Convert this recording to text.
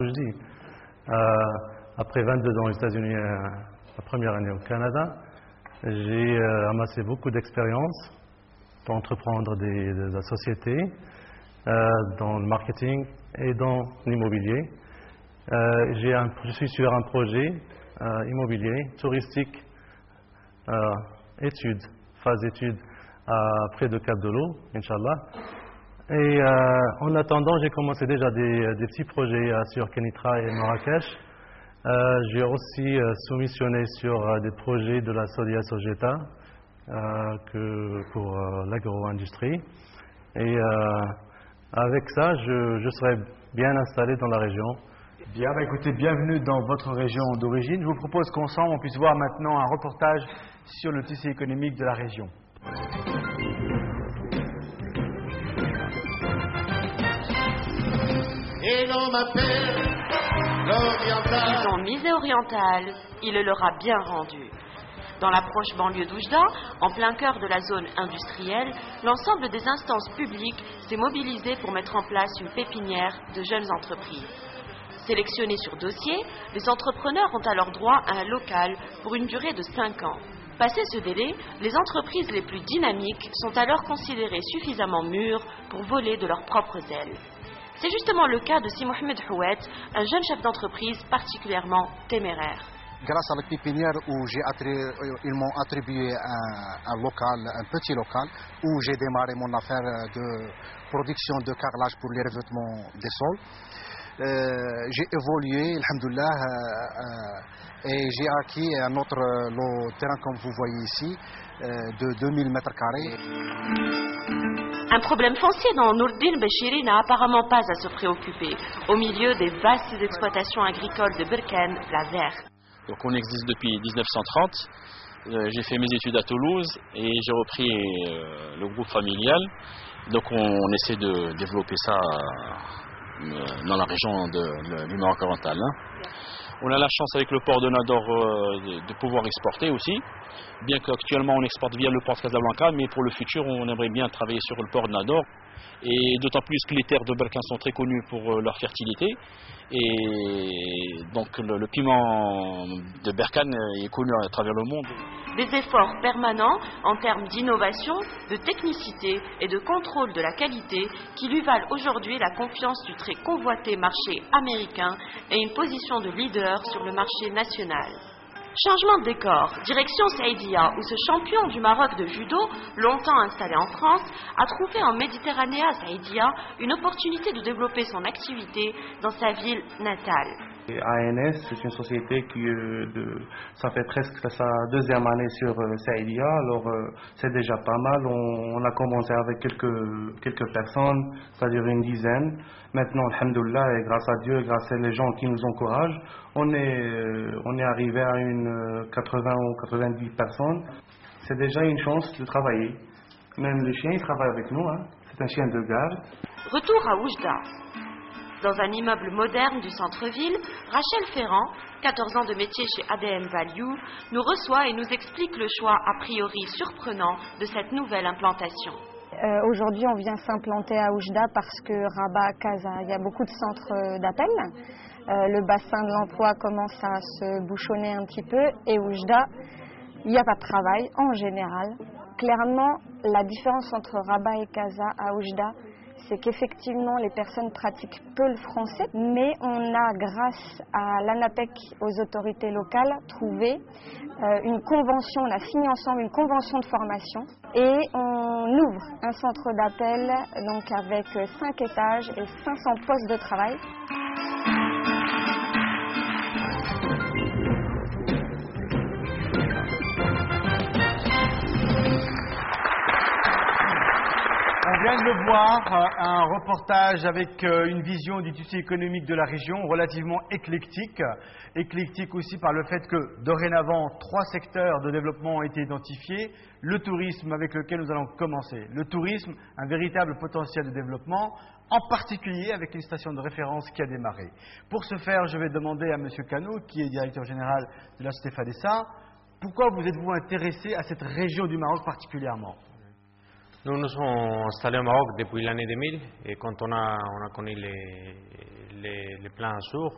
Je dis, après 22 ans aux États-Unis, la première année au Canada, j'ai amassé beaucoup d'expérience pour entreprendre de la société, dans le marketing et dans l'immobilier. Je suis sur un projet immobilier, touristique, phase étude près de Cap de l'Eau, Inch'Allah. Et en attendant, j'ai commencé déjà des petits projets sur Kenitra et Marrakech. J'ai aussi soumissionné sur des projets de la Sodia Sogeta pour l'agro-industrie. Et avec ça, je serai bien installé dans la région. Bien, écoutez, bienvenue dans votre région d'origine. Je vous propose qu'ensemble, on puisse voir maintenant un reportage sur le tissu économique de la région. Et l'on m'appelle l'Oriental. Ils ont misé Oriental, il le leur a bien rendu. Dans la proche banlieue d'Oujda, en plein cœur de la zone industrielle, l'ensemble des instances publiques s'est mobilisé pour mettre en place une pépinière de jeunes entreprises. Sélectionnés sur dossier, les entrepreneurs ont alors droit à un local pour une durée de 5 ans. Passé ce délai, les entreprises les plus dynamiques sont alors considérées suffisamment mûres pour voler de leurs propres ailes. C'est justement le cas de Si Mohamed Houet, un jeune chef d'entreprise particulièrement téméraire. Grâce à la pépinière où ils m'ont attribué un local, un petit local, où j'ai démarré mon affaire de production de carrelage pour les revêtements des sols. J'ai évolué, alhamdoulilah, et j'ai acquis un autre terrain comme vous voyez ici, de 2000 mètres carrés. Un problème foncier dont Nourdine Béchiri n'a apparemment pas à se préoccuper, au milieu des vastes exploitations agricoles de Berkane, la Verte. Donc on existe depuis 1930, j'ai fait mes études à Toulouse et j'ai repris le groupe familial. Donc on essaie de développer ça dans la région du Maroc oriental. On a la chance avec le port de Nador de pouvoir exporter aussi, bien qu'actuellement on exporte via le port de Casablanca, mais pour le futur on aimerait bien travailler sur le port de Nador, et d'autant plus que les terres de Berkane sont très connues pour leur fertilité, et donc le piment de Berkane est connu à travers le monde. Des efforts permanents en termes d'innovation, de technicité et de contrôle de la qualité qui lui valent aujourd'hui la confiance du très convoité marché américain et une position de leader sur le marché national. Changement de décor, direction Saïdia, où ce champion du Maroc de judo, longtemps installé en France, a trouvé en Méditerranée à Saïdia une opportunité de développer son activité dans sa ville natale. ANS, c'est une société qui, ça fait presque sa deuxième année sur Saïdia, alors c'est déjà pas mal. On a commencé avec quelques personnes, c'est-à-dire une dizaine. Maintenant, alhamdoulilah, et grâce à Dieu, grâce à les gens qui nous encouragent, on est arrivé à une 80 ou 90 personnes. C'est déjà une chance de travailler. Même le chien, il travaille avec nous, hein. C'est un chien de garde. Retour à Oujda. Dans un immeuble moderne du centre-ville, Rachel Ferrand, 14 ans de métier chez ADM Value, nous reçoit et nous explique le choix a priori surprenant de cette nouvelle implantation. Aujourd'hui, on vient s'implanter à Oujda parce que Rabat, Casa, il y a beaucoup de centres d'appel. Le bassin de l'emploi commence à se bouchonner un petit peu et Oujda, il n'y a pas de travail en général. Clairement, la différence entre Rabat et Casa à Oujda, c'est qu'effectivement les personnes pratiquent peu le français, mais on a, grâce à l'ANAPEC, aux autorités locales, trouvé une convention, on a signé ensemble une convention de formation et on ouvre un centre d'appel donc avec 5 étages et 500 postes de travail. On vient de le voir, un reportage avec une vision du tissu économique de la région relativement éclectique. Éclectique aussi par le fait que dorénavant 3 secteurs de développement ont été identifiés. Le tourisme avec lequel nous allons commencer. Le tourisme, un véritable potentiel de développement, en particulier avec une station de référence qui a démarré. Pour ce faire, je vais demander à M. Cano, qui est directeur général de la Société Fadessa, pourquoi vous êtes-vous intéressé à cette région du Maroc particulièrement? Nous nous sommes installés au Maroc depuis l'année 2000 et quand on a connu les les plans sourds.